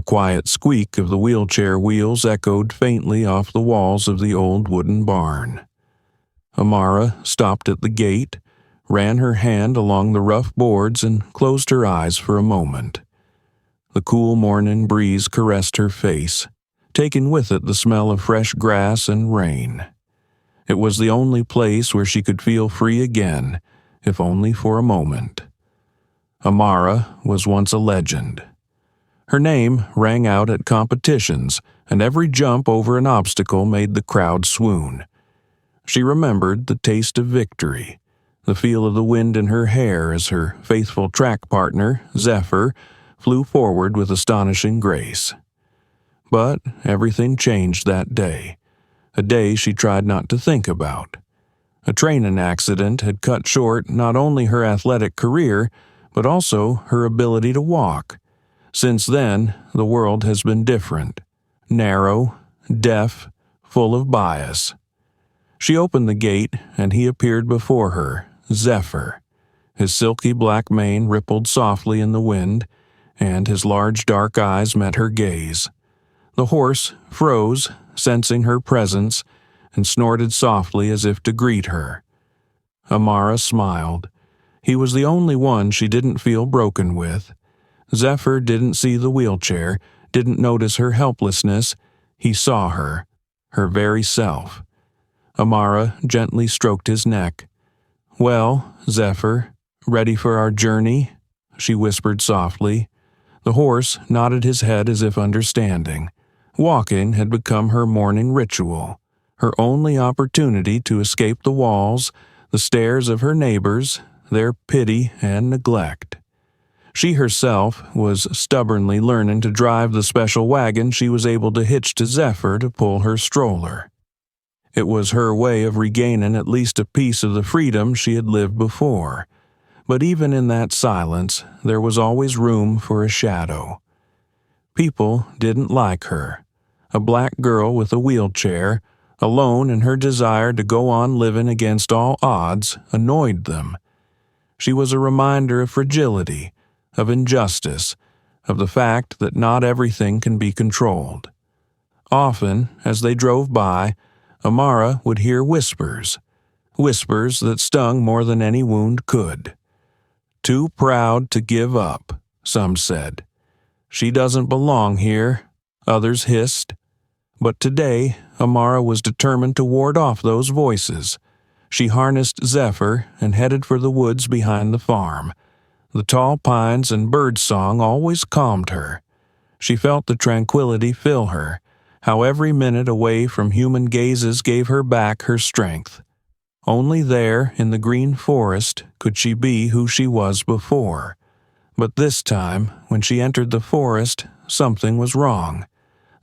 The quiet squeak of the wheelchair wheels echoed faintly off the walls of the old wooden barn. Amara stopped at the gate, ran her hand along the rough boards, and closed her eyes for a moment. The cool morning breeze caressed her face, taking with it the smell of fresh grass and rain. It was the only place where she could feel free again, if only for a moment. Amara was once a legend. Her name rang out at competitions, and every jump over an obstacle made the crowd swoon. She remembered the taste of victory, the feel of the wind in her hair as her faithful track partner, Zephyr, flew forward with astonishing grace. But everything changed that day, a day she tried not to think about. A training accident had cut short not only her athletic career, but also her ability to walk. Since then, the world has been different, narrow, deaf, full of bias. She opened the gate, and he appeared before her, Zephyr. His silky black mane rippled softly in the wind, and his large dark eyes met her gaze. The horse froze, sensing her presence, and snorted softly as if to greet her. Amara smiled. He was the only one she didn't feel broken with. Zephyr didn't see the wheelchair, didn't notice her helplessness. He saw her very self. Amara gently stroked his neck. "Well, Zephyr, ready for our journey?" she whispered softly. The horse nodded his head as if understanding. Walking had become her morning ritual, her only opportunity to escape the walls, the stares of her neighbors, their pity and neglect. She herself was stubbornly learning to drive the special wagon she was able to hitch to Zephyr to pull her stroller. It was her way of regaining at least a piece of the freedom she had lived before. But even in that silence, there was always room for a shadow. People didn't like her. A black girl with a wheelchair, alone in her desire to go on living against all odds, annoyed them. She was a reminder of fragility, of injustice, of the fact that not everything can be controlled. Often, as they drove by, Amara would hear whispers that stung more than any wound could. "Too proud to give up," some said. "She doesn't belong here," others hissed. But today, Amara was determined to ward off those voices. She harnessed Zephyr and headed for the woods behind the farm. The tall pines and birdsong always calmed her. She felt the tranquility fill her, how every minute away from human gazes gave her back her strength. Only there, in the green forest, could she be who she was before. But this time, when she entered the forest, something was wrong.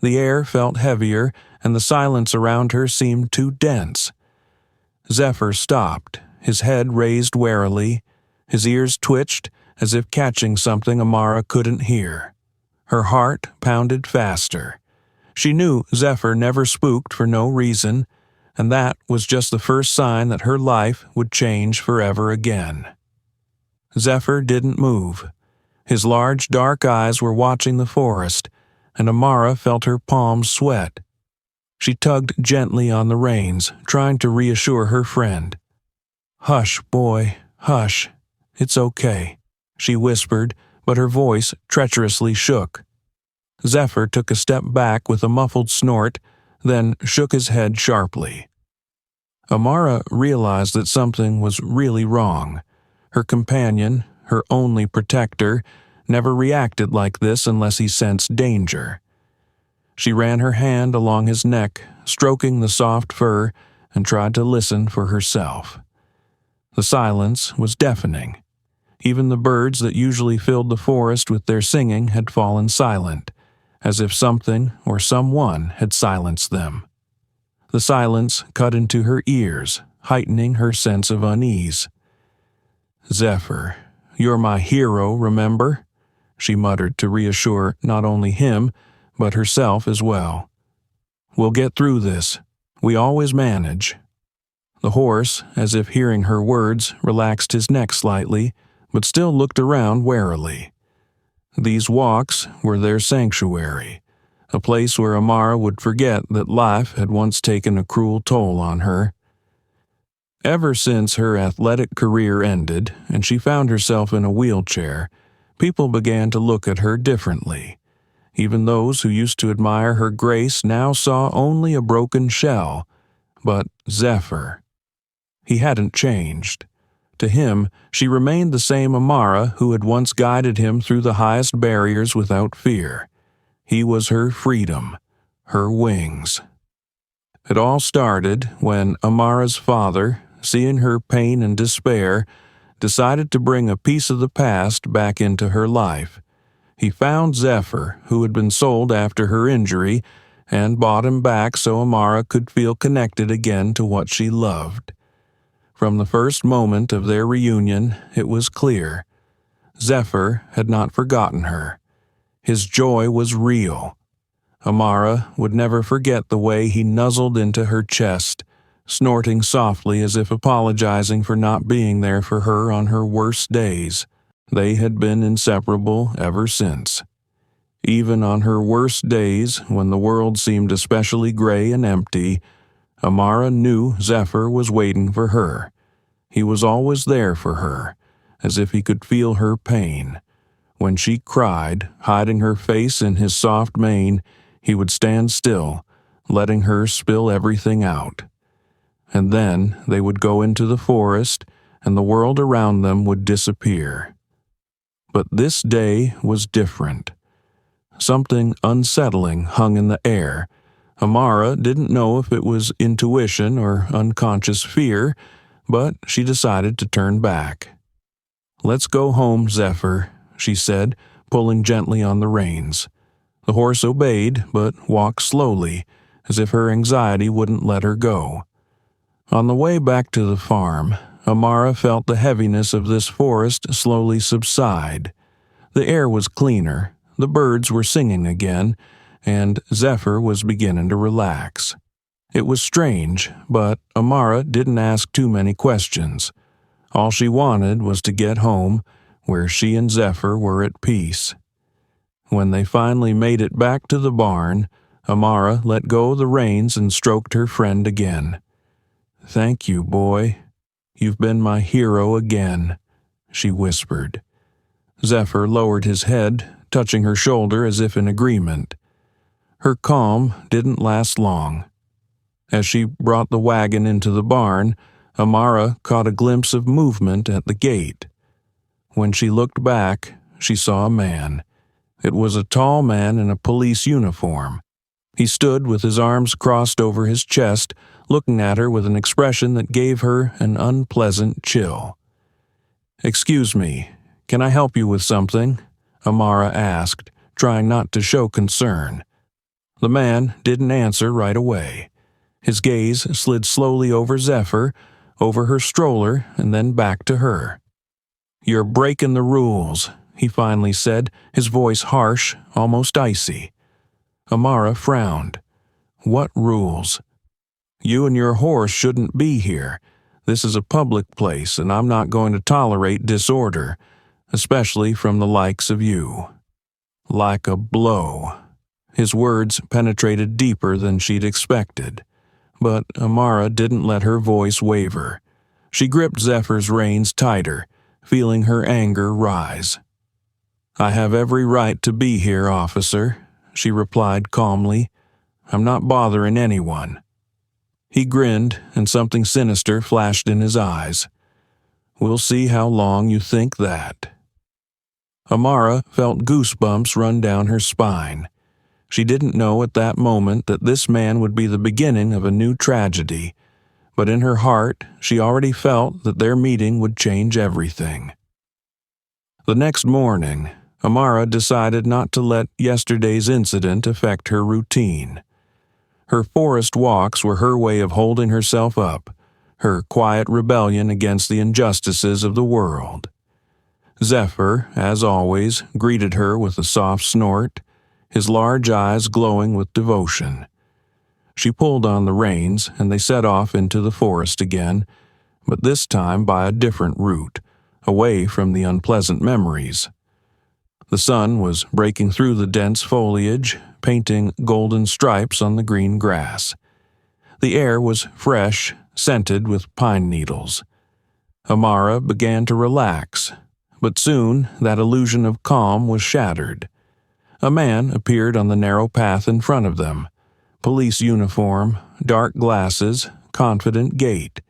The air felt heavier, and the silence around her seemed too dense. Zephyr stopped, his head raised warily. His ears twitched, as if catching something Amara couldn't hear. Her heart pounded faster. She knew Zephyr never spooked for no reason, and that was just the first sign that her life would change forever again. Zephyr didn't move. His large dark eyes were watching the forest, and Amara felt her palms sweat. She tugged gently on the reins, trying to reassure her friend. "Hush, boy, hush. It's okay," she whispered, but her voice treacherously shook. Zephyr took a step back with a muffled snort, then shook his head sharply. Amara realized that something was really wrong. Her companion, her only protector, never reacted like this unless he sensed danger. She ran her hand along his neck, stroking the soft fur, and tried to listen for herself. The silence was deafening. Even the birds that usually filled the forest with their singing had fallen silent, as if something or someone had silenced them. The silence cut into her ears, heightening her sense of unease. "Zephyr, you're my hero, remember?" she muttered to reassure not only him, but herself as well. "We'll get through this. We always manage." The horse, as if hearing her words, relaxed his neck slightly, but still looked around warily. These walks were their sanctuary, a place where Amara would forget that life had once taken a cruel toll on her. Ever since her athletic career ended and she found herself in a wheelchair, people began to look at her differently. Even those who used to admire her grace now saw only a broken shell. But Zephyr, he hadn't changed. To him, she remained the same Amara who had once guided him through the highest barriers without fear. He was her freedom, her wings. It all started when Amara's father, seeing her pain and despair, decided to bring a piece of the past back into her life. He found Zephyr, who had been sold after her injury, and bought him back so Amara could feel connected again to what she loved. From the first moment of their reunion, it was clear. Zephyr had not forgotten her. His joy was real. Amara would never forget the way he nuzzled into her chest, snorting softly as if apologizing for not being there for her on her worst days. They had been inseparable ever since. Even on her worst days, when the world seemed especially gray and empty, Amara knew Zephyr was waiting for her. He was always there for her, as if he could feel her pain. When she cried, hiding her face in his soft mane, he would stand still, letting her spill everything out. And then they would go into the forest, and the world around them would disappear. But this day was different. Something unsettling hung in the air. Amara didn't know if it was intuition or unconscious fear, but she decided to turn back. "Let's go home, Zephyr," she said, pulling gently on the reins. The horse obeyed, but walked slowly, as if her anxiety wouldn't let her go. On the way back to the farm, Amara felt the heaviness of this forest slowly subside. The air was cleaner, the birds were singing again, and Zephyr was beginning to relax. It was strange, but Amara didn't ask too many questions. All she wanted was to get home, where she and Zephyr were at peace. When they finally made it back to the barn, Amara let go of the reins and stroked her friend again. "Thank you, boy. You've been my hero again," she whispered. Zephyr lowered his head, touching her shoulder as if in agreement. Her calm didn't last long. As she brought the wagon into the barn, Amara caught a glimpse of movement at the gate. When she looked back, she saw a man. It was a tall man in a police uniform. He stood with his arms crossed over his chest, looking at her with an expression that gave her an unpleasant chill. "Excuse me, can I help you with something?" Amara asked, trying not to show concern. The man didn't answer right away. His gaze slid slowly over Zephyr, over her stroller, and then back to her. "You're breaking the rules," he finally said, his voice harsh, almost icy. Amara frowned. "What rules?" "You and your horse shouldn't be here. This is a public place, and I'm not going to tolerate disorder, especially from the likes of you." Like a blow. His words penetrated deeper than she'd expected. But Amara didn't let her voice waver. She gripped Zephyr's reins tighter, feeling her anger rise. "I have every right to be here, officer," she replied calmly. "I'm not bothering anyone." He grinned, and something sinister flashed in his eyes. "We'll see how long you think that." Amara felt goosebumps run down her spine. She didn't know at that moment that this man would be the beginning of a new tragedy, but in her heart she already felt that their meeting would change everything. The next morning, Amara decided not to let yesterday's incident affect her routine. Her forest walks were her way of holding herself up, her quiet rebellion against the injustices of the world. Zephyr, as always, greeted her with a soft snort, his large eyes glowing with devotion. She pulled on the reins, and they set off into the forest again, but this time by a different route, away from the unpleasant memories. The sun was breaking through the dense foliage, painting golden stripes on the green grass. The air was fresh, scented with pine needles. Amara began to relax, but soon that illusion of calm was shattered. A man appeared on the narrow path in front of them. Police uniform, dark glasses, confident gait.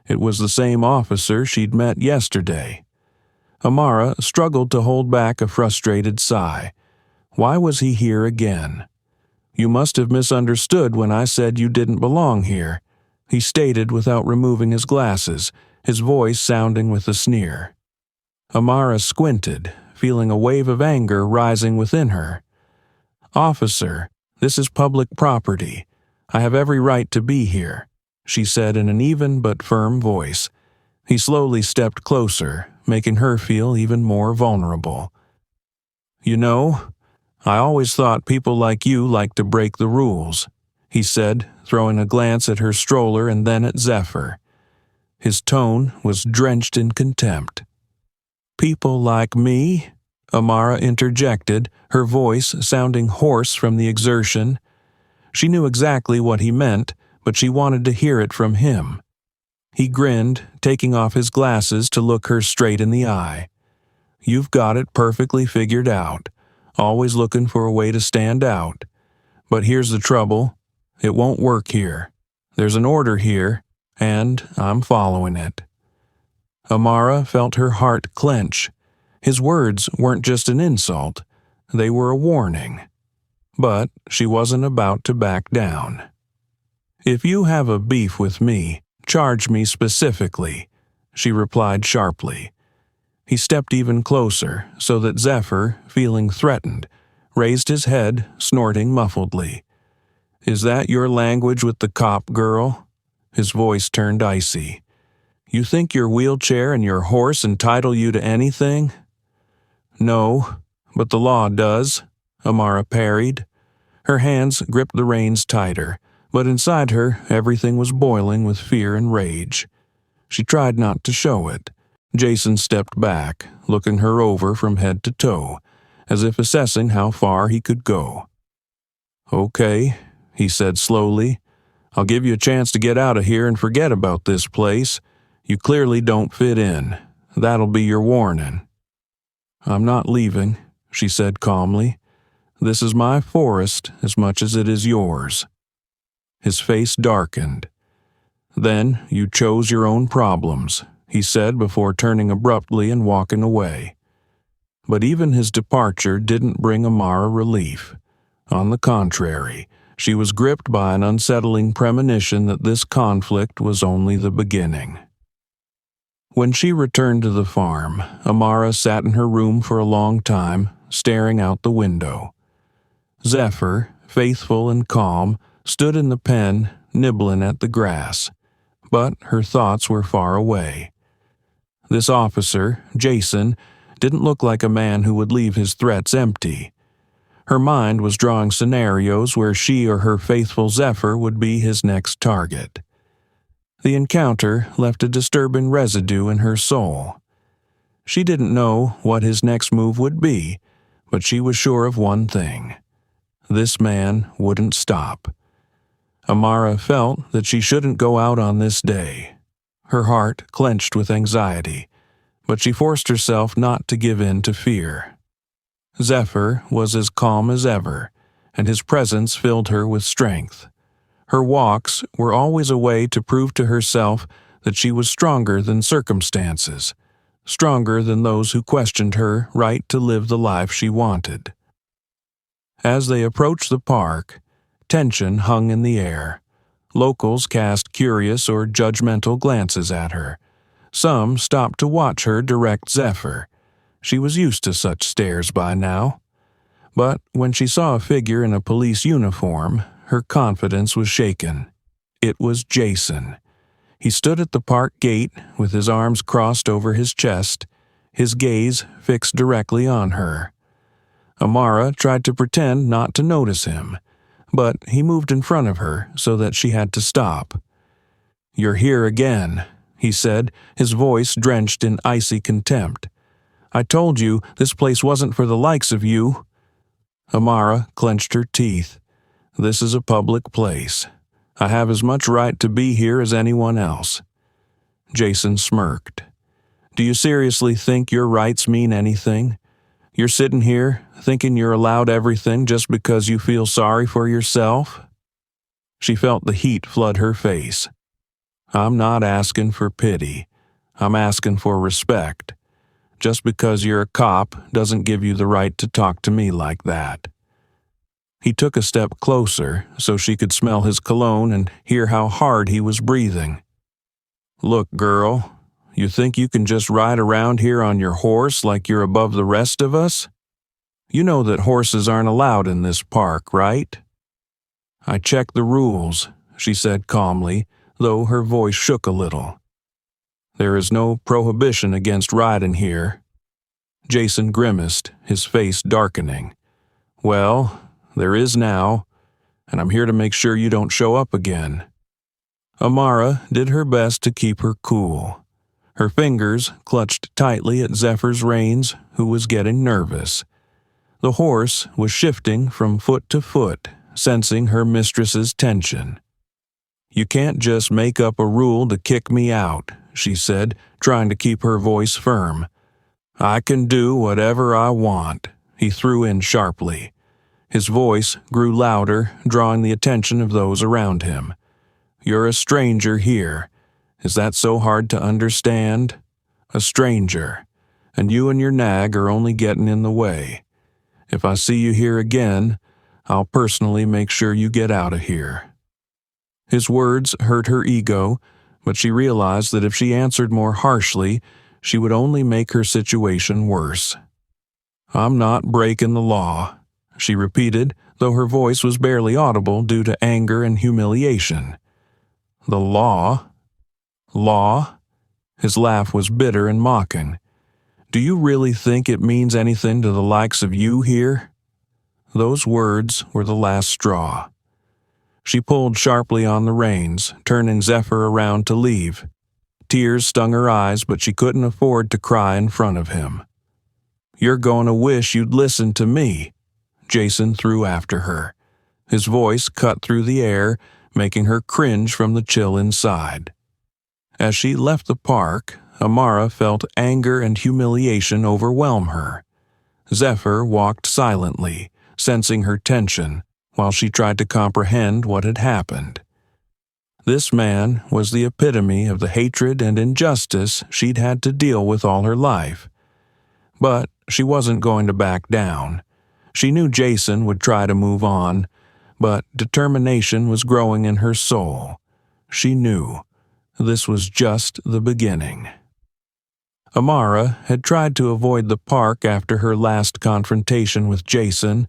It was the same officer she'd met yesterday. Amara struggled to hold back a frustrated sigh. Why was he here again? "You must have misunderstood when I said you didn't belong here," he stated without removing his glasses, his voice sounding with a sneer. Amara squinted, feeling a wave of anger rising within her. "Officer, this is public property. I have every right to be here," she said in an even but firm voice. He slowly stepped closer, making her feel even more vulnerable. "You know, I always thought people like you like to break the rules," he said, throwing a glance at her stroller and then at Zephyr. His tone was drenched in contempt. "People like me?" Amara interjected, her voice sounding hoarse from the exertion. She knew exactly what he meant, but she wanted to hear it from him. He grinned, taking off his glasses to look her straight in the eye. "You've got it perfectly figured out, always looking for a way to stand out. But here's the trouble. It won't work here. There's an order here, and I'm following it." Amara felt her heart clench. His words weren't just an insult, they were a warning. But she wasn't about to back down. "If you have a beef with me, charge me specifically," she replied sharply. He stepped even closer, so that Zephyr, feeling threatened, raised his head, snorting muffledly. "Is that your language with the cop, girl?" His voice turned icy. "You think your wheelchair and your horse entitle you to anything?" "No, but the law does," Amara parried. Her hands gripped the reins tighter, but inside her everything was boiling with fear and rage. She tried not to show it. Jason stepped back, looking her over from head to toe, as if assessing how far he could go. "Okay," he said slowly. "I'll give you a chance to get out of here and forget about this place. You clearly don't fit in. That'll be your warning." "I'm not leaving," she said calmly. "This is my forest as much as it is yours." His face darkened. "Then you chose your own problems," he said before turning abruptly and walking away. But even his departure didn't bring Amara relief. On the contrary, she was gripped by an unsettling premonition that this conflict was only the beginning. When she returned to the farm, Amara sat in her room for a long time, staring out the window. Zephyr, faithful and calm, stood in the pen, nibbling at the grass, but her thoughts were far away. This officer, Jason, didn't look like a man who would leave his threats empty. Her mind was drawing scenarios where she or her faithful Zephyr would be his next target. The encounter left a disturbing residue in her soul. She didn't know what his next move would be, but she was sure of one thing. This man wouldn't stop. Amara felt that she shouldn't go out on this day. Her heart clenched with anxiety, but she forced herself not to give in to fear. Zephyr was as calm as ever, and his presence filled her with strength. Her walks were always a way to prove to herself that she was stronger than circumstances, stronger than those who questioned her right to live the life she wanted. As they approached the park, tension hung in the air. Locals cast curious or judgmental glances at her. Some stopped to watch her direct Zephyr. She was used to such stares by now. But when she saw a figure in a police uniform, her confidence was shaken. It was Jason. He stood at the park gate with his arms crossed over his chest, his gaze fixed directly on her. Amara tried to pretend not to notice him, but he moved in front of her so that she had to stop. "You're here again," he said, his voice drenched in icy contempt. I told you this place wasn't for the likes of you." Amara clenched her teeth. "This is a public place. I have as much right to be here as anyone else." Jason smirked. "Do you seriously think your rights mean anything? You're sitting here thinking you're allowed everything just because you feel sorry for yourself?" She felt the heat flood her face. "I'm not asking for pity. I'm asking for respect. Just because you're a cop doesn't give you the right to talk to me like that." He took a step closer so she could smell his cologne and hear how hard he was breathing. "Look, girl, you think you can just ride around here on your horse like you're above the rest of us? You know that horses aren't allowed in this park, right?" "I checked the rules," she said calmly, though her voice shook a little. "There is no prohibition against riding here." Jason grimaced, his face darkening. "Well, there is now, and I'm here to make sure you don't show up again." Amara did her best to keep her cool. Her fingers clutched tightly at Zephyr's reins, who was getting nervous. The horse was shifting from foot to foot, sensing her mistress's tension. "You can't just make up a rule to kick me out," she said, trying to keep her voice firm. "I can do whatever I want," he threw in sharply. His voice grew louder, drawing the attention of those around him. "You're a stranger here. Is that so hard to understand? A stranger, and you and your nag are only getting in the way. If I see you here again, I'll personally make sure you get out of here." His words hurt her ego, but she realized that if she answered more harshly, she would only make her situation worse. "I'm not breaking the law," she repeated, though her voice was barely audible due to anger and humiliation. "The law? Law?" His laugh was bitter and mocking. "Do you really think it means anything to the likes of you here?" Those words were the last straw. She pulled sharply on the reins, turning Zephyr around to leave. Tears stung her eyes, but she couldn't afford to cry in front of him. "You're going to wish you'd listened to me," Jason threw after her. His voice cut through the air, making her cringe from the chill inside. As she left the park, Amara felt anger and humiliation overwhelm her. Zephyr walked silently, sensing her tension, while she tried to comprehend what had happened. This man was the epitome of the hatred and injustice she'd had to deal with all her life. But she wasn't going to back down. She knew Jason would try to move on, but determination was growing in her soul. She knew this was just the beginning. Amara had tried to avoid the park after her last confrontation with Jason.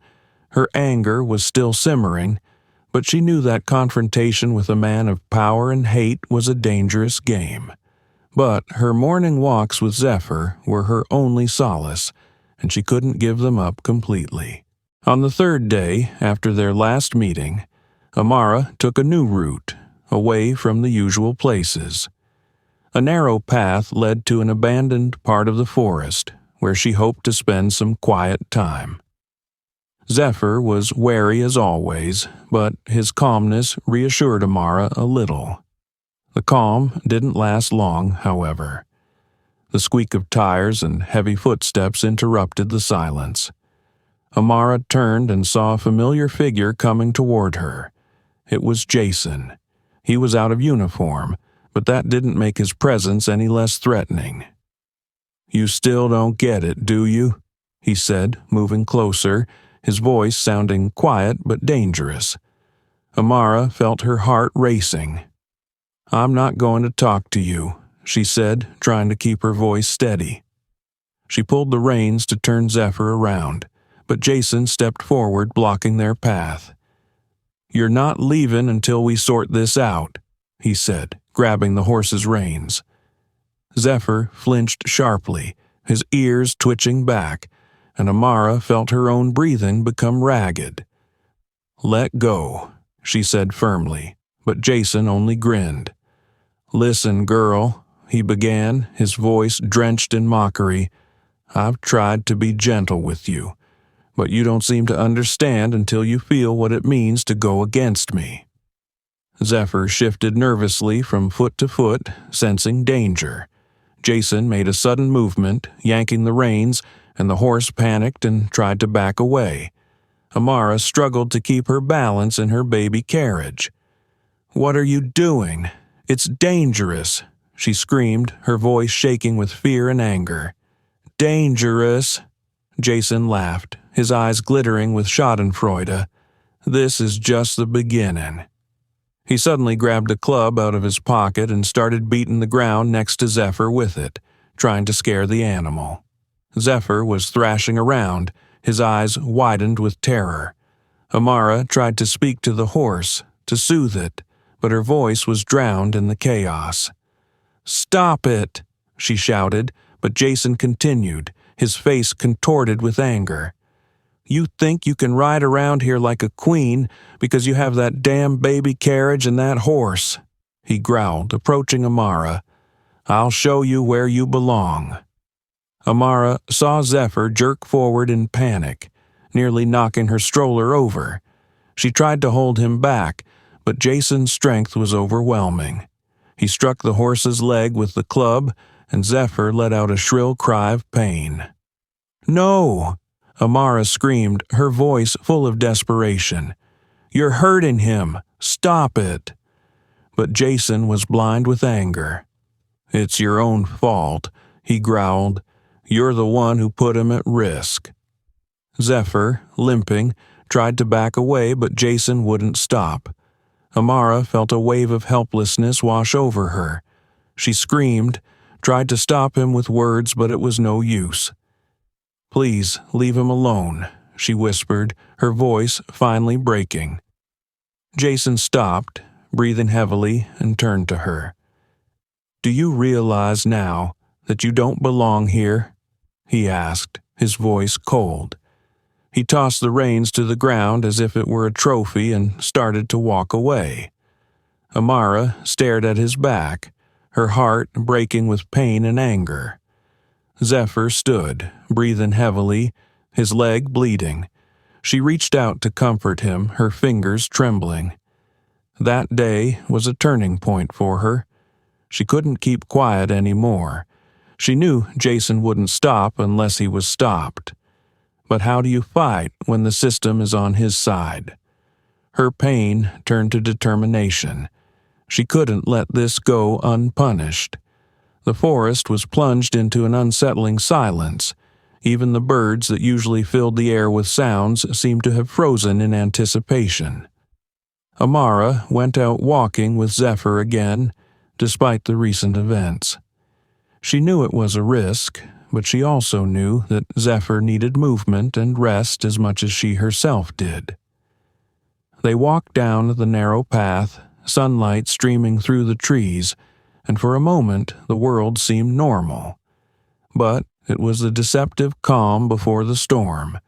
Her anger was still simmering, but she knew that confrontation with a man of power and hate was a dangerous game. But her morning walks with Zephyr were her only solace, and she couldn't give them up completely. On the third day after their last meeting, Amara took a new route, away from the usual places. A narrow path led to an abandoned part of the forest, where she hoped to spend some quiet time. Zephyr was wary as always, but his calmness reassured Amara a little. The calm didn't last long, however. The squeak of tires and heavy footsteps interrupted the silence. Amara turned and saw a familiar figure coming toward her. It was Jason. He was out of uniform, but that didn't make his presence any less threatening. "You still don't get it, do you?" he said, moving closer, his voice sounding quiet but dangerous. Amara felt her heart racing. "I'm not going to talk to you," she said, trying to keep her voice steady. She pulled the reins to turn Zephyr around, but Jason stepped forward, blocking their path. "You're not leaving until we sort this out," he said, grabbing the horse's reins. Zephyr flinched sharply, his ears twitching back, and Amara felt her own breathing become ragged. "Let go," she said firmly, but Jason only grinned. "Listen, girl," he began, his voice drenched in mockery. I've tried to be gentle with you, but you don't seem to understand until you feel what it means to go against me." Zephyr shifted nervously from foot to foot, sensing danger. Jason made a sudden movement, yanking the reins, and the horse panicked and tried to back away. Amara struggled to keep her balance in her baby carriage. "What are you doing? It's dangerous," she screamed, her voice shaking with fear and anger. "Dangerous?" Jason laughed, his eyes glittering with schadenfreude. "This is just the beginning." He suddenly grabbed a club out of his pocket and started beating the ground next to Zephyr with it, trying to scare the animal. Zephyr was thrashing around, his eyes widened with terror. Amara tried to speak to the horse, to soothe it, but her voice was drowned in the chaos. "Stop it!" she shouted, but Jason continued, his face contorted with anger. "You think you can ride around here like a queen because you have that damn baby carriage and that horse," he growled, approaching Amara. "I'll show you where you belong." Amara saw Zephyr jerk forward in panic, nearly knocking her stroller over. She tried to hold him back, but Jason's strength was overwhelming. He struck the horse's leg with the club, and Zephyr let out a shrill cry of pain. "No!" Amara screamed, her voice full of desperation. "You're hurting him! Stop it!" But Jason was blind with anger. "It's your own fault," he growled. "You're the one who put him at risk." Zephyr, limping, tried to back away, but Jason wouldn't stop. Amara felt a wave of helplessness wash over her. She screamed, tried to stop him with words, but it was no use. "Please, leave him alone," she whispered, her voice finally breaking. Jason stopped, breathing heavily, and turned to her. "Do you realize now that you don't belong here?" he asked, his voice cold. He tossed the reins to the ground as if it were a trophy and started to walk away. Amara stared at his back, her heart breaking with pain and anger. Zephyr stood, breathing heavily, his leg bleeding. She reached out to comfort him, her fingers trembling. That day was a turning point for her. She couldn't keep quiet anymore. She knew Jason wouldn't stop unless he was stopped. But how do you fight when the system is on his side? Her pain turned to determination. She couldn't let this go unpunished. The forest was plunged into an unsettling silence. Even the birds that usually filled the air with sounds seemed to have frozen in anticipation. Amara went out walking with Zephyr again, despite the recent events. She knew it was a risk, but she also knew that Zephyr needed movement and rest as much as she herself did. They walked down the narrow path, sunlight streaming through the trees, and for a moment the world seemed normal. But it was the deceptive calm before the storm.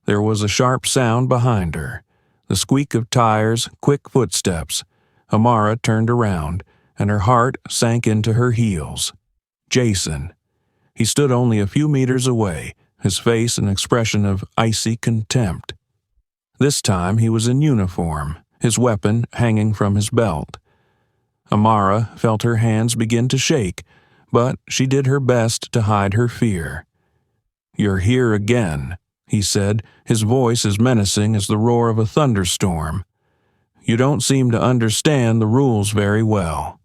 There was a sharp sound behind her, the squeak of tires, quick footsteps. Amara turned around, and her heart sank into her heels. Jason. He stood only a few meters away, his face an expression of icy contempt. This time he was in uniform, his weapon hanging from his belt. Amara felt her hands begin to shake, but she did her best to hide her fear. "You're here again," he said, his voice as menacing as the roar of a thunderstorm. "You don't seem to understand the rules very well."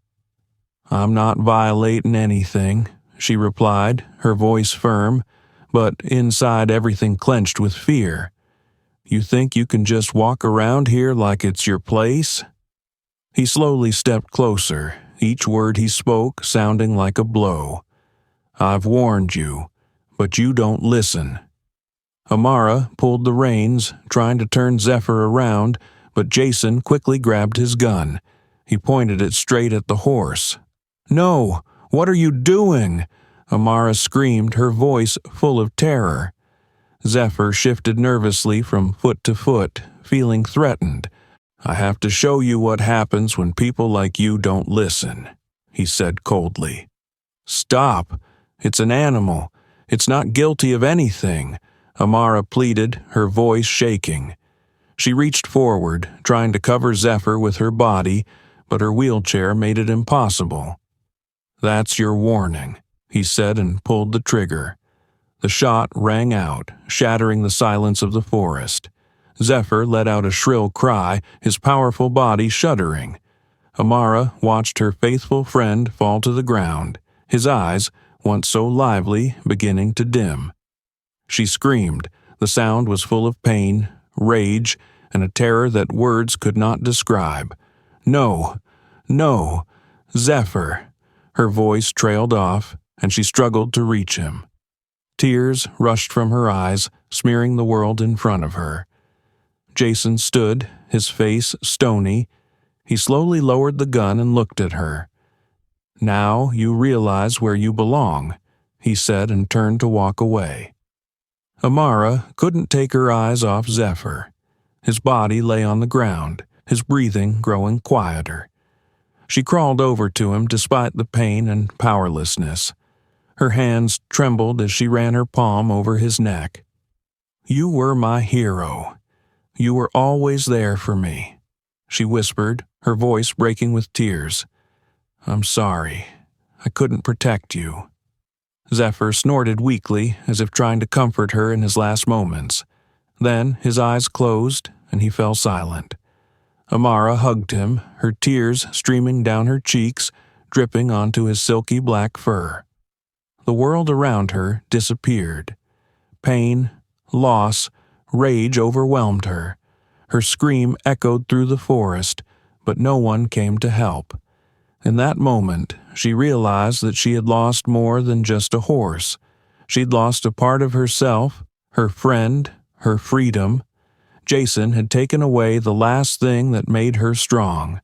"I'm not violating anything," she replied, her voice firm, but inside everything clenched with fear. "You think you can just walk around here like it's your place?" He slowly stepped closer, each word he spoke sounding like a blow. "I've warned you, but you don't listen." Amara pulled the reins, trying to turn Zephyr around, but Jason quickly grabbed his gun. He pointed it straight at the horse. "No! What are you doing?" Amara screamed, her voice full of terror. Zephyr shifted nervously from foot to foot, feeling threatened. "I have to show you what happens when people like you don't listen," he said coldly. "Stop! It's an animal. It's not guilty of anything," Amara pleaded, her voice shaking. She reached forward, trying to cover Zephyr with her body, but her wheelchair made it impossible. "That's your warning," he said and pulled the trigger. The shot rang out, shattering the silence of the forest. Zephyr let out a shrill cry, his powerful body shuddering. Amara watched her faithful friend fall to the ground, his eyes, once so lively, beginning to dim. She screamed. The sound was full of pain, rage, and a terror that words could not describe. "No! No! Zephyr!" Her voice trailed off, and she struggled to reach him. Tears rushed from her eyes, smearing the world in front of her. Jason stood, his face stony. He slowly lowered the gun and looked at her. "Now you realize where you belong," he said and turned to walk away. Amara couldn't take her eyes off Zephyr. His body lay on the ground, his breathing growing quieter. She crawled over to him despite the pain and powerlessness. Her hands trembled as she ran her palm over his neck. "You were my hero. You were always there for me," she whispered, her voice breaking with tears. "I'm sorry. I couldn't protect you." Zephyr snorted weakly, as if trying to comfort her in his last moments. Then his eyes closed, and he fell silent. Amara hugged him, her tears streaming down her cheeks, dripping onto his silky black fur. The world around her disappeared. Pain, loss, rage overwhelmed her. Her scream echoed through the forest, but no one came to help. In that moment, she realized that she had lost more than just a horse. She'd lost a part of herself, her friend, her freedom. Jason had taken away the last thing that made her strong,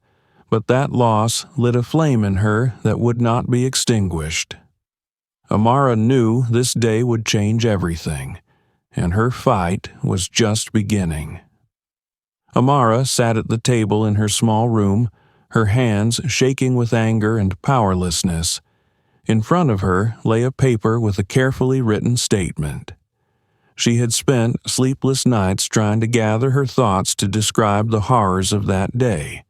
but that loss lit a flame in her that would not be extinguished. Amara knew this day would change everything, and her fight was just beginning. Amara sat at the table in her small room, her hands shaking with anger and powerlessness. In front of her lay a paper with a carefully written statement. She had spent sleepless nights trying to gather her thoughts to describe the horrors of that day.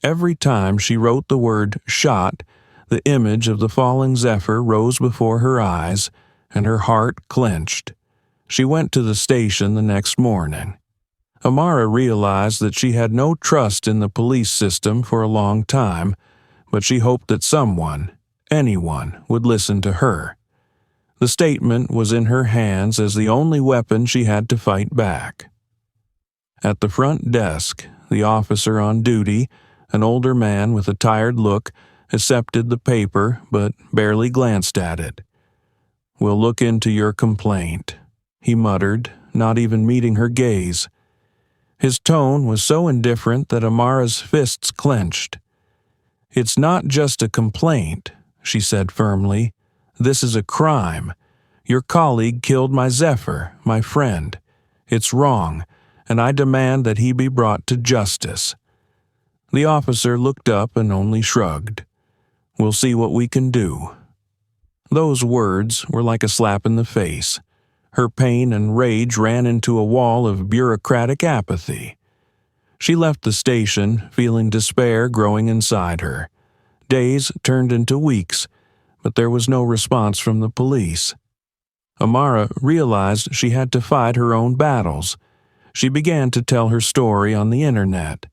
Every time she wrote the word "shot," the image of the falling Zephyr rose before her eyes, and her heart clenched. She went to the station the next morning. Amara realized that she had no trust in the police system for a long time, but she hoped that someone, anyone, would listen to her. The statement was in her hands as the only weapon she had to fight back. At the front desk, the officer on duty, an older man with a tired look, accepted the paper but barely glanced at it. "We'll look into your complaint," he muttered, not even meeting her gaze. His tone was so indifferent that Amara's fists clenched. "It's not just a complaint," she said firmly. "This is a crime. Your colleague killed my Zephyr, my friend. It's wrong, and I demand that he be brought to justice." The officer looked up and only shrugged. "We'll see what we can do." Those words were like a slap in the face. Her pain and rage ran into a wall of bureaucratic apathy. She left the station, feeling despair growing inside her. Days turned into weeks, but there was no response from the police. Amara realized she had to fight her own battles. She began to tell her story on the internet.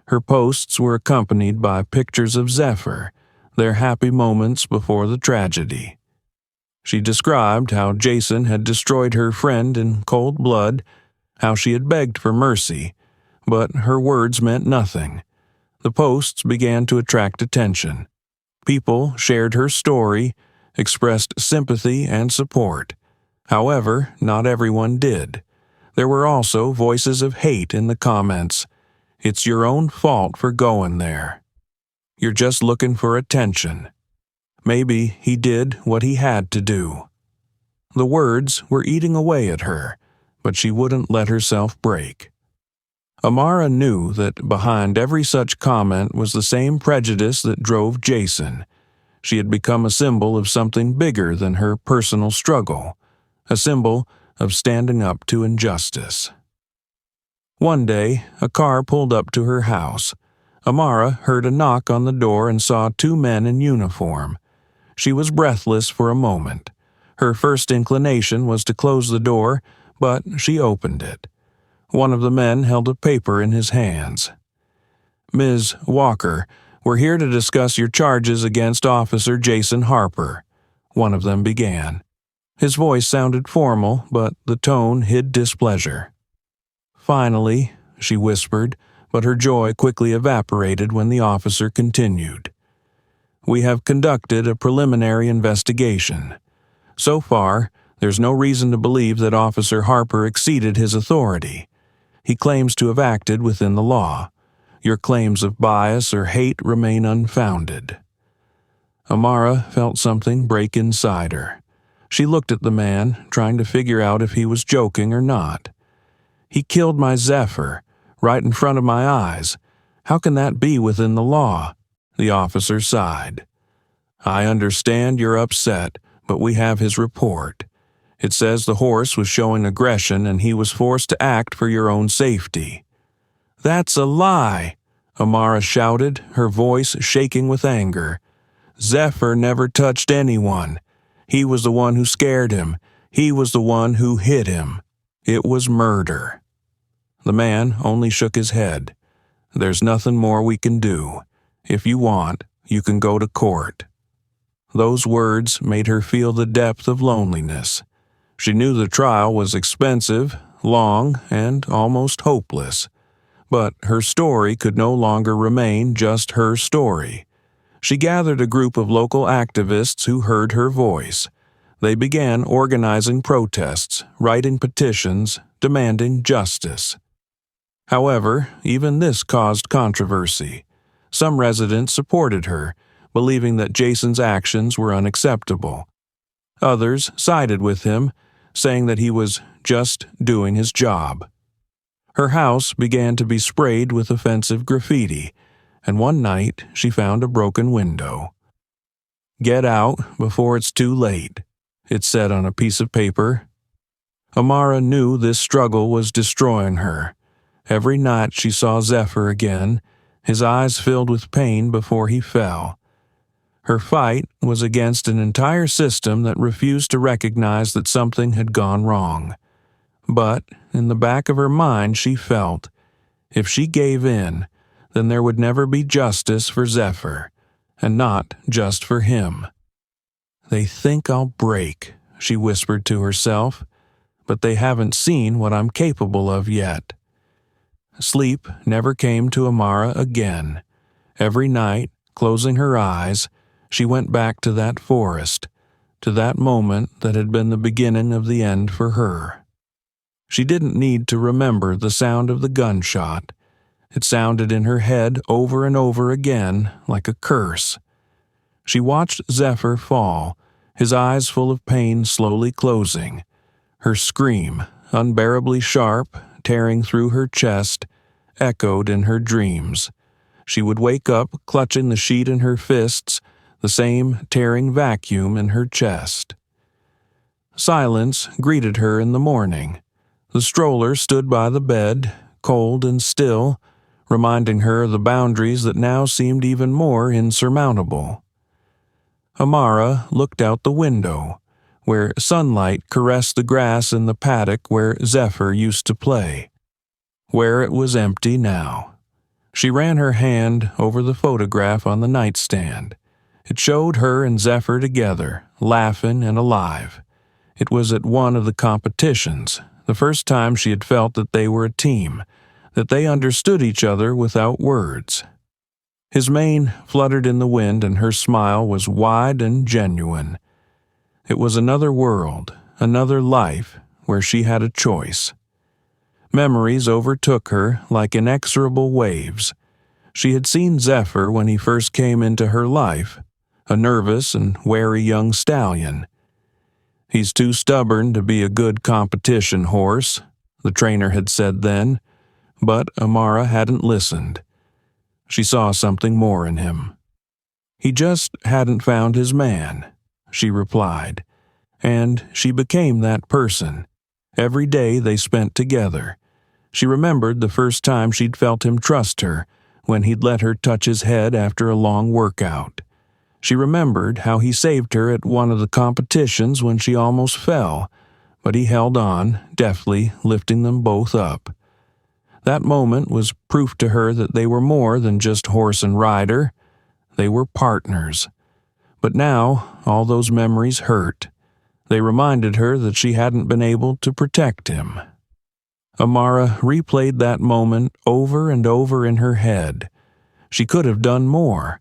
Her posts were accompanied by pictures of Zephyr, their happy moments before the tragedy. She described how Jason had destroyed her friend in cold blood, how she had begged for mercy, but her words meant nothing. The posts began to attract attention. People shared her story, expressed sympathy and support. However, not everyone did. There were also voices of hate in the comments. "It's your own fault for going there. You're just looking for attention." Maybe he did what he had to do. The words were eating away at her, but she wouldn't let herself break. Amara knew that behind every such comment was the same prejudice that drove Jason. She had become a symbol of something bigger than her personal struggle, a symbol of standing up to injustice. One day, a car pulled up to her house. Amara heard a knock on the door and saw two men in uniform. She was breathless for a moment. Her first inclination was to close the door, but she opened it. One of the men held a paper in his hands. "Ms. Walker, we're here to discuss your charges against Officer Jason Harper," one of them began. His voice sounded formal, but the tone hid displeasure. "Finally," she whispered, but her joy quickly evaporated when the officer continued. "We have conducted a preliminary investigation. So far, there's no reason to believe that Officer Harper exceeded his authority. He claims to have acted within the law. Your claims of bias or hate remain unfounded." Amara felt something break inside her. She looked at the man, trying to figure out if he was joking or not. "He killed my Zephyr, right in front of my eyes. How can that be within the law?" The officer sighed. "I understand you're upset, but we have his report. It says the horse was showing aggression and he was forced to act for your own safety." "That's a lie!" Amara shouted, her voice shaking with anger. "Zephyr never touched anyone. He was the one who scared him. He was the one who hit him. It was murder." The man only shook his head. "There's nothing more we can do. If you want, you can go to court." Those words made her feel the depth of loneliness. She knew the trial was expensive, long, and almost hopeless. But her story could no longer remain just her story. She gathered a group of local activists who heard her voice. They began organizing protests, writing petitions, demanding justice. However, even this caused controversy. Some residents supported her, believing that Jason's actions were unacceptable. Others sided with him, saying that he was just doing his job. Her house began to be sprayed with offensive graffiti, and one night she found a broken window. "Get out before it's too late," it said on a piece of paper. Amara knew this struggle was destroying her. Every night she saw Zephyr again, his eyes filled with pain before he fell. Her fight was against an entire system that refused to recognize that something had gone wrong. But in the back of her mind she felt, if she gave in, then there would never be justice for Zephyr, and not just for him. "They think I'll break," she whispered to herself, "but they haven't seen what I'm capable of yet." Sleep never came to Amara again. Every night, closing her eyes, she went back to that forest, to that moment that had been the beginning of the end for her. She didn't need to remember the sound of the gunshot. It sounded in her head over and over again like a curse. She watched Zephyr fall, his eyes full of pain slowly closing. Her scream, unbearably sharp, tearing through her chest, echoed in her dreams. She would wake up clutching the sheet in her fists, the same tearing vacuum in her chest. Silence greeted her in the morning. The stroller stood by the bed, cold and still, reminding her of the boundaries that now seemed even more insurmountable. Amara looked out the window, where sunlight caressed the grass in the paddock where Zephyr used to play, where it was empty now. She ran her hand over the photograph on the nightstand. It showed her and Zephyr together, laughing and alive. It was at one of the competitions, the first time she had felt that they were a team, that they understood each other without words. His mane fluttered in the wind and her smile was wide and genuine. It was another world, another life, where she had a choice. Memories overtook her like inexorable waves. She had seen Zephyr when he first came into her life, a nervous and wary young stallion. "He's too stubborn to be a good competition horse," the trainer had said then, but Amara hadn't listened. She saw something more in him. "He just hadn't found his man," she replied. And she became that person. Every day they spent together. She remembered the first time she'd felt him trust her, when he'd let her touch his head after a long workout. She remembered how he saved her at one of the competitions when she almost fell, but he held on, deftly lifting them both up. That moment was proof to her that they were more than just horse and rider. They were partners. But now, all those memories hurt. They reminded her that she hadn't been able to protect him. Amara replayed that moment over and over in her head. She could have done more.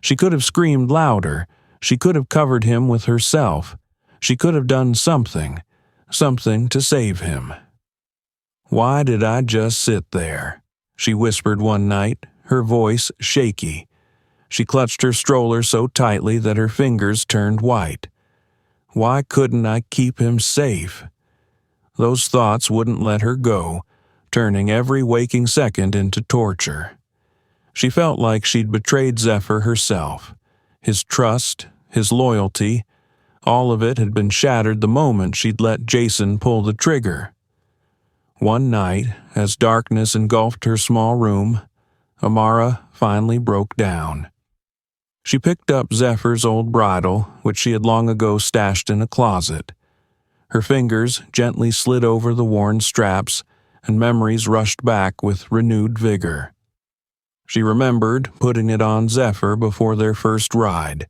She could have screamed louder. She could have covered him with herself. She could have done something to save him. "Why did I just sit there?" she whispered one night, her voice shaky. She clutched her stroller so tightly that her fingers turned white. Why couldn't I keep him safe? Those thoughts wouldn't let her go, turning every waking second into torture. She felt like she'd betrayed Zephyr herself. His trust, his loyalty, all of it had been shattered the moment she'd let Jason pull the trigger. One night, as darkness engulfed her small room, Amara finally broke down. She picked up Zephyr's old bridle, which she had long ago stashed in a closet. Her fingers gently slid over the worn straps, and memories rushed back with renewed vigor. She remembered putting it on Zephyr before their first ride,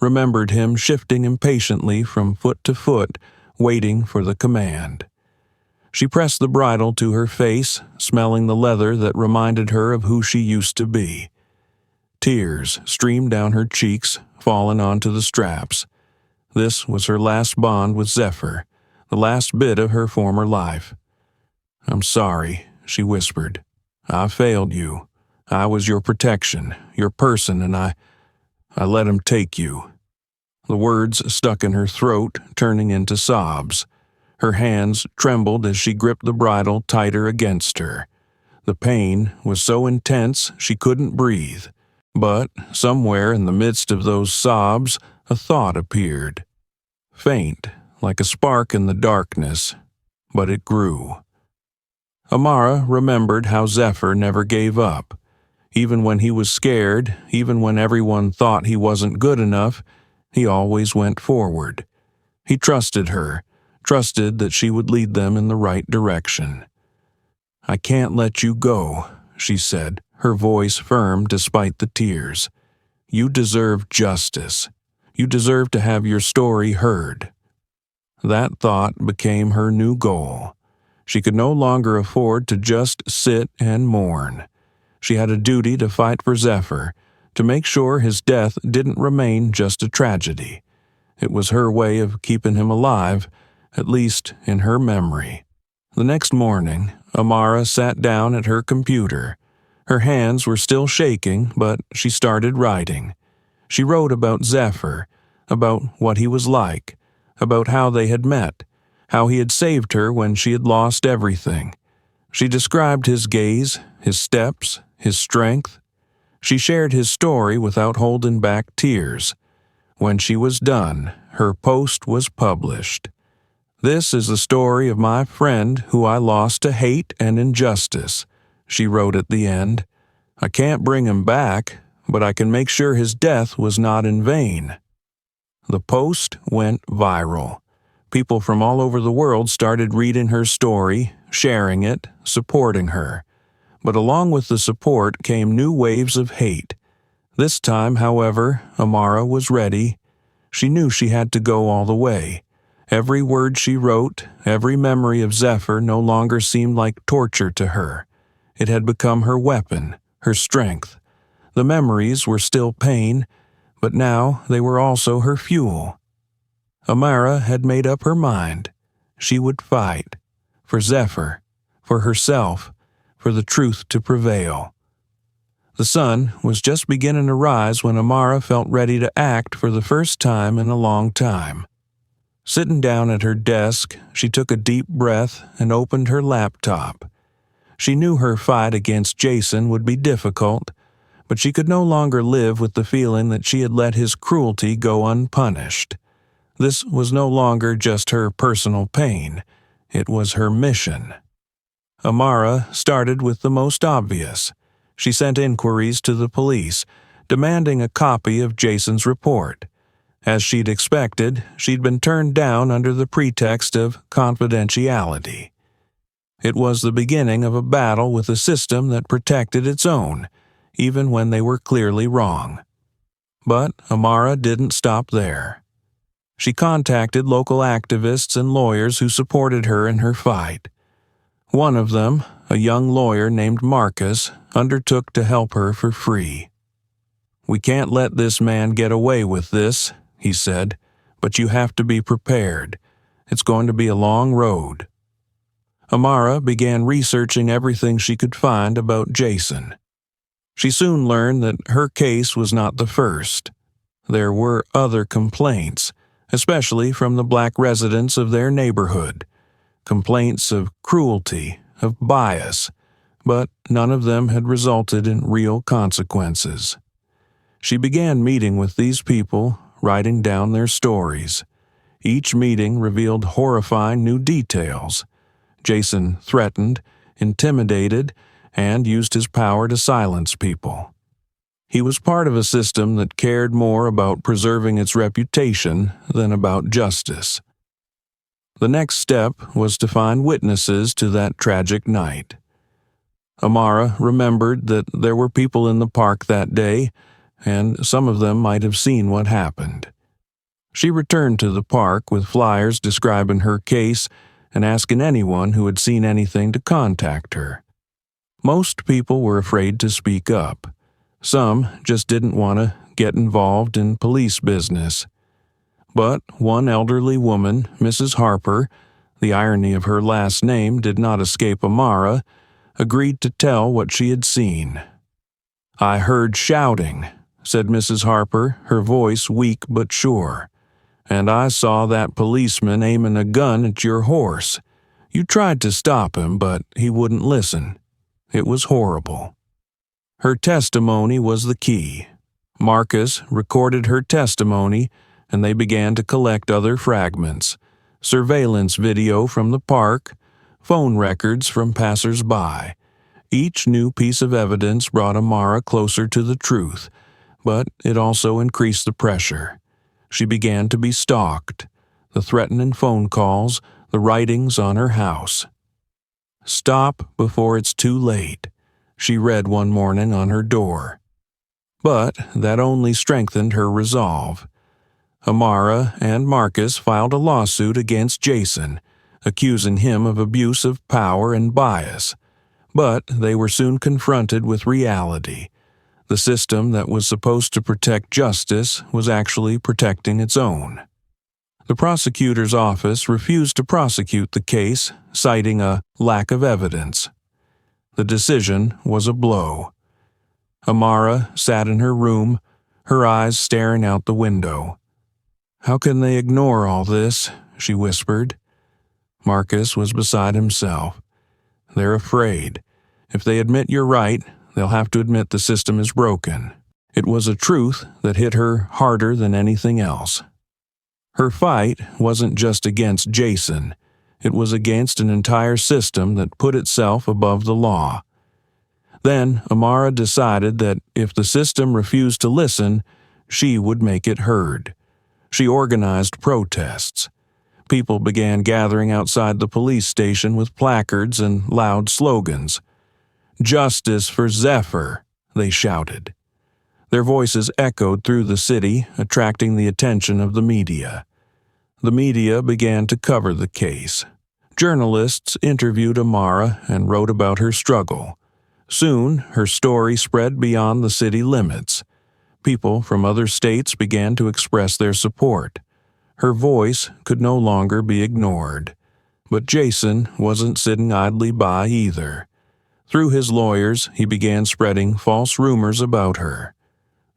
remembered him shifting impatiently from foot to foot, waiting for the command. She pressed the bridle to her face, smelling the leather that reminded her of who she used to be. Tears streamed down her cheeks, falling onto the straps. This was her last bond with Zephyr, the last bit of her former life. "I'm sorry," she whispered. "I failed you. I was your protection, your person, and I let him take you." The words stuck in her throat, turning into sobs. Her hands trembled as she gripped the bridle tighter against her. The pain was so intense she couldn't breathe. But somewhere in the midst of those sobs, a thought appeared. Faint, like a spark in the darkness, but it grew. Amara remembered how Zephyr never gave up. Even when he was scared, even when everyone thought he wasn't good enough, he always went forward. He trusted her, trusted that she would lead them in the right direction. "I can't let you go," she said, her voice firm despite the tears. "You deserve justice. You deserve to have your story heard." That thought became her new goal. She could no longer afford to just sit and mourn. She had a duty to fight for Zephyr, to make sure his death didn't remain just a tragedy. It was her way of keeping him alive, at least in her memory. The next morning, Amara sat down at her computer. Her hands were still shaking, but she started writing. She wrote about Zephyr, about what he was like, about how they had met, how he had saved her when she had lost everything. She described his gaze, his steps, his strength. She shared his story without holding back tears. When she was done, her post was published. "This is the story of my friend who I lost to hate and injustice," she wrote at the end. "I can't bring him back, but I can make sure his death was not in vain." The post went viral. People from all over the world started reading her story, sharing it, supporting her. But along with the support came new waves of hate. This time, however, Amara was ready. She knew she had to go all the way. Every word she wrote, every memory of Zephyr no longer seemed like torture to her. It had become her weapon, her strength. The memories were still pain, but now they were also her fuel. Amara had made up her mind. She would fight. For Zephyr, for herself, for the truth to prevail. The sun was just beginning to rise when Amara felt ready to act for the first time in a long time. Sitting down at her desk, she took a deep breath and opened her laptop. She knew her fight against Jason would be difficult, but she could no longer live with the feeling that she had let his cruelty go unpunished. This was no longer just her personal pain. It was her mission. Amara started with the most obvious. She sent inquiries to the police, demanding a copy of Jason's report. As she'd expected, she'd been turned down under the pretext of confidentiality. It was the beginning of a battle with a system that protected its own, even when they were clearly wrong. But Amara didn't stop there. She contacted local activists and lawyers who supported her in her fight. One of them, a young lawyer named Marcus, undertook to help her for free. "We can't let this man get away with this," he said, "but you have to be prepared. It's going to be a long road." Amara began researching everything she could find about Jason. She soon learned that her case was not the first. There were other complaints, especially from the black residents of their neighborhood. Complaints of cruelty, of bias, but none of them had resulted in real consequences. She began meeting with these people, writing down their stories. Each meeting revealed horrifying new details. Jason threatened, intimidated, and used his power to silence people. He was part of a system that cared more about preserving its reputation than about justice. The next step was to find witnesses to that tragic night. Amara remembered that there were people in the park that day, and some of them might have seen what happened. She returned to the park with flyers describing her case and asking anyone who had seen anything to contact her. Most people were afraid to speak up. Some just didn't want to get involved in police business. But one elderly woman, Mrs. Harper, the irony of her last name did not escape Amara, agreed to tell what she had seen. "I heard shouting," said Mrs. Harper, her voice weak but sure. "And I saw that policeman aiming a gun at your horse. You tried to stop him, but he wouldn't listen. It was horrible." Her testimony was the key. Marcus recorded her testimony, and they began to collect other fragments: surveillance video from the park, phone records from passers-by. Each new piece of evidence brought Amara closer to the truth, but it also increased the pressure. She began to be stalked, the threatening phone calls, the writings on her house. "Stop before it's too late," she read one morning on her door. But that only strengthened her resolve. Amara and Marcus filed a lawsuit against Jason, accusing him of abuse of power and bias. But they were soon confronted with reality. The system that was supposed to protect justice was actually protecting its own. The prosecutor's office refused to prosecute the case, citing a lack of evidence. The decision was a blow. Amara sat in her room, her eyes staring out the window. "How can they ignore all this?" she whispered. Marcus was beside himself. "They're afraid. If they admit you're right, they'll have to admit the system is broken." It was a truth that hit her harder than anything else. Her fight wasn't just against Jason. It was against an entire system that put itself above the law. Then Amara decided that if the system refused to listen, she would make it heard. She organized protests. People began gathering outside the police station with placards and loud slogans. "Justice for Zephyr," they shouted. Their voices echoed through the city, attracting the attention of the media. The media began to cover the case. Journalists interviewed Amara and wrote about her struggle. Soon, her story spread beyond the city limits. People from other states began to express their support. Her voice could no longer be ignored. But Jason wasn't sitting idly by either. Through his lawyers, he began spreading false rumors about her.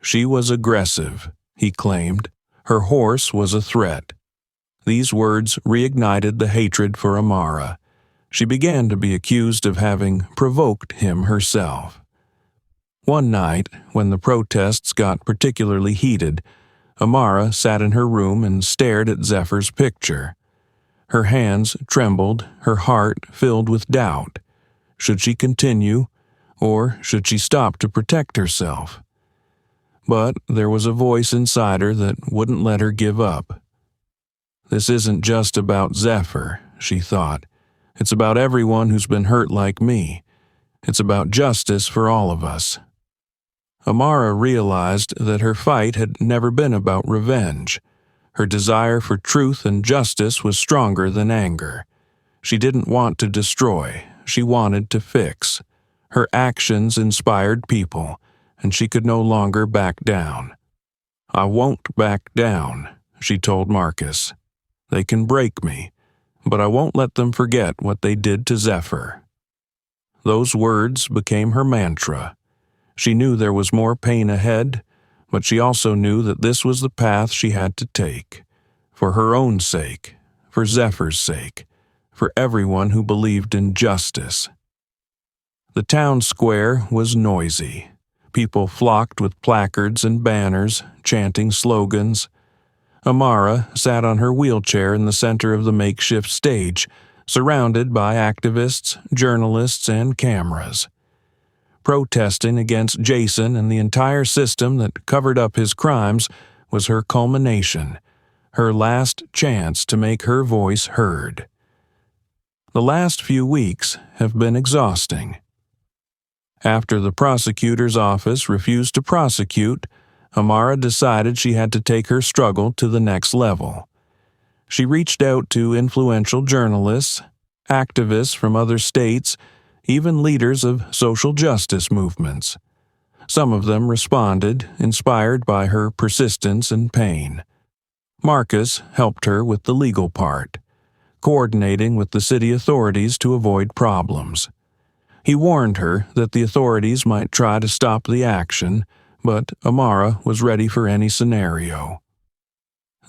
She was aggressive, he claimed. Her horse was a threat. These words reignited the hatred for Amara. She began to be accused of having provoked him herself. One night, when the protests got particularly heated, Amara sat in her room and stared at Zephyr's picture. Her hands trembled, her heart filled with doubt. Should she continue, or should she stop to protect herself? But there was a voice inside her that wouldn't let her give up. This isn't just about Zephyr, she thought. It's about everyone who's been hurt like me. It's about justice for all of us. Amara realized that her fight had never been about revenge. Her desire for truth and justice was stronger than anger. She didn't want to destroy, she wanted to fix. Her actions inspired people, and she could no longer back down. "I won't back down," she told Marcus. "They can break me, but I won't let them forget what they did to Zephyr." Those words became her mantra. She knew there was more pain ahead, but she also knew that this was the path she had to take. For her own sake, for Zephyr's sake, for everyone who believed in justice. The town square was noisy. People flocked with placards and banners, chanting slogans. Amara sat on her wheelchair in the center of the makeshift stage, surrounded by activists, journalists, and cameras. Protesting against Jason and the entire system that covered up his crimes was her culmination, her last chance to make her voice heard. The last few weeks have been exhausting. After the prosecutor's office refused to prosecute, Amara decided she had to take her struggle to the next level. She reached out to influential journalists, activists from other states, even leaders of social justice movements. Some of them responded, inspired by her persistence and pain. Marcus helped her with the legal part, coordinating with the city authorities to avoid problems. He warned her that the authorities might try to stop the action, but Amara was ready for any scenario.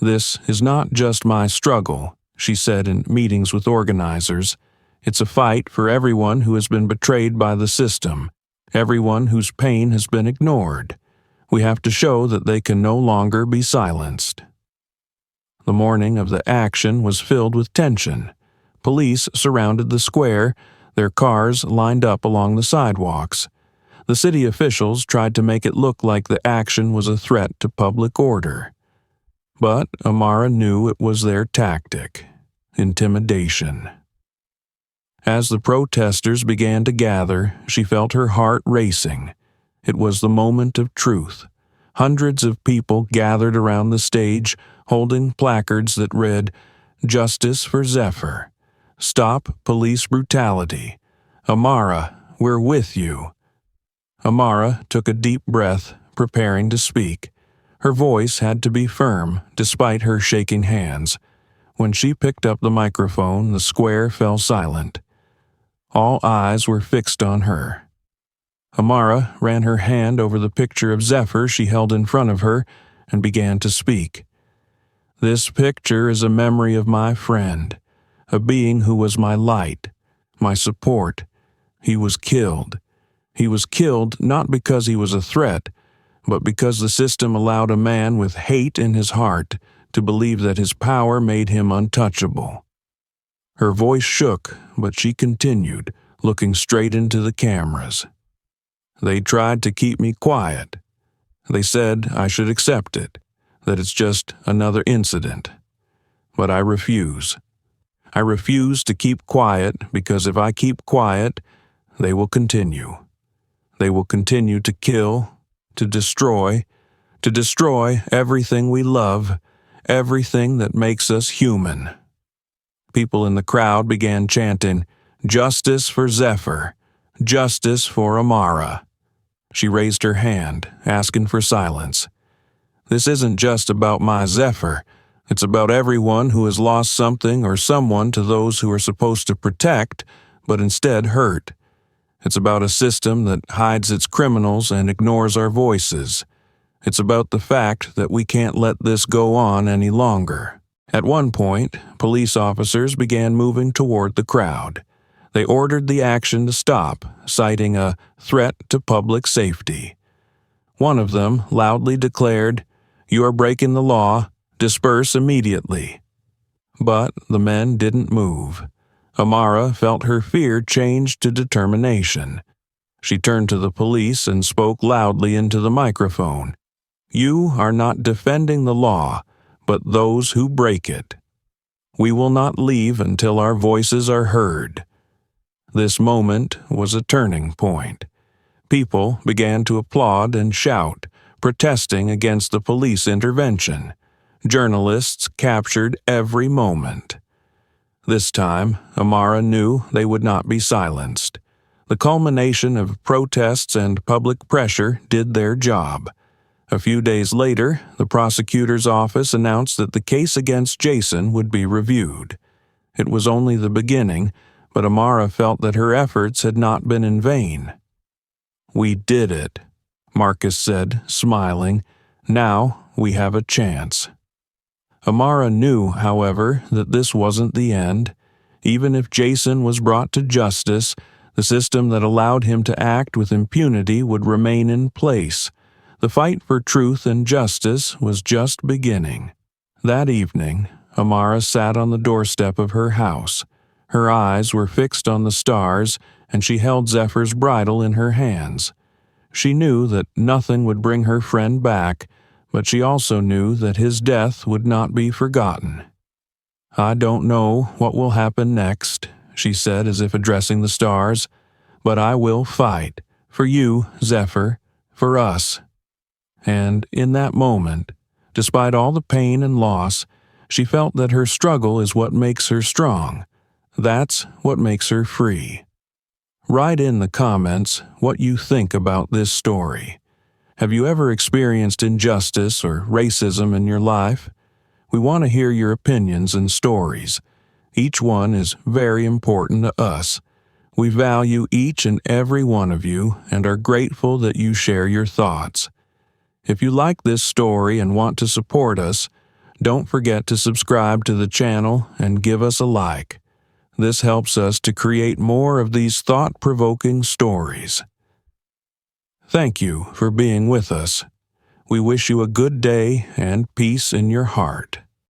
"This is not just my struggle," she said in meetings with organizers. "It's a fight for everyone who has been betrayed by the system, everyone whose pain has been ignored. We have to show that they can no longer be silenced." The morning of the action was filled with tension. Police surrounded the square, their cars lined up along the sidewalks. The city officials tried to make it look like the action was a threat to public order. But Amara knew it was their tactic: intimidation. As the protesters began to gather, she felt her heart racing. It was the moment of truth. Hundreds of people gathered around the stage, holding placards that read, "Justice for Zephyr. Stop police brutality. Amara, we're with you." Amara took a deep breath, preparing to speak. Her voice had to be firm, despite her shaking hands. When she picked up the microphone, the square fell silent. All eyes were fixed on her. Amara ran her hand over the picture of Zephyr she held in front of her and began to speak. "This picture is a memory of my friend, a being who was my light, my support. He was killed. He was killed not because he was a threat, but because the system allowed a man with hate in his heart to believe that his power made him untouchable." Her voice shook, but she continued, looking straight into the cameras. "They tried to keep me quiet. They said I should accept it, that it's just another incident. But I refuse. I refuse to keep quiet because if I keep quiet, they will continue. They will continue to kill, to destroy everything we love, everything that makes us human." People in the crowd began chanting, "Justice for Zephyr, justice for Amara." She raised her hand, asking for silence. "This isn't just about my Zephyr. It's about everyone who has lost something or someone to those who are supposed to protect, but instead hurt. It's about a system that hides its criminals and ignores our voices. It's about the fact that we can't let this go on any longer." At one point, police officers began moving toward the crowd. They ordered the action to stop, citing a threat to public safety. One of them loudly declared, "You are breaking the law. Disperse immediately." But the men didn't move. Amara felt her fear change to determination. She turned to the police and spoke loudly into the microphone. "You are not defending the law, but those who break it. We will not leave until our voices are heard." This moment was a turning point. People began to applaud and shout, protesting against the police intervention. Journalists captured every moment. This time, Amara knew they would not be silenced. The culmination of protests and public pressure did their job. A few days later, the prosecutor's office announced that the case against Jason would be reviewed. It was only the beginning, but Amara felt that her efforts had not been in vain. "We did it," Marcus said, smiling. "Now we have a chance." Amara knew, however, that this wasn't the end. Even if Jason was brought to justice, the system that allowed him to act with impunity would remain in place. The fight for truth and justice was just beginning. That evening, Amara sat on the doorstep of her house. Her eyes were fixed on the stars, and she held Zephyr's bridle in her hands. She knew that nothing would bring her friend back, but she also knew that his death would not be forgotten. "I don't know what will happen next," she said as if addressing the stars, "but I will fight. For you, Zephyr. For us." And in that moment, despite all the pain and loss, she felt that her struggle is what makes her strong. That's what makes her free. Write in the comments what you think about this story. Have you ever experienced injustice or racism in your life? We want to hear your opinions and stories. Each one is very important to us. We value each and every one of you and are grateful that you share your thoughts. If you like this story and want to support us, don't forget to subscribe to the channel and give us a like. This helps us to create more of these thought-provoking stories. Thank you for being with us. We wish you a good day and peace in your heart.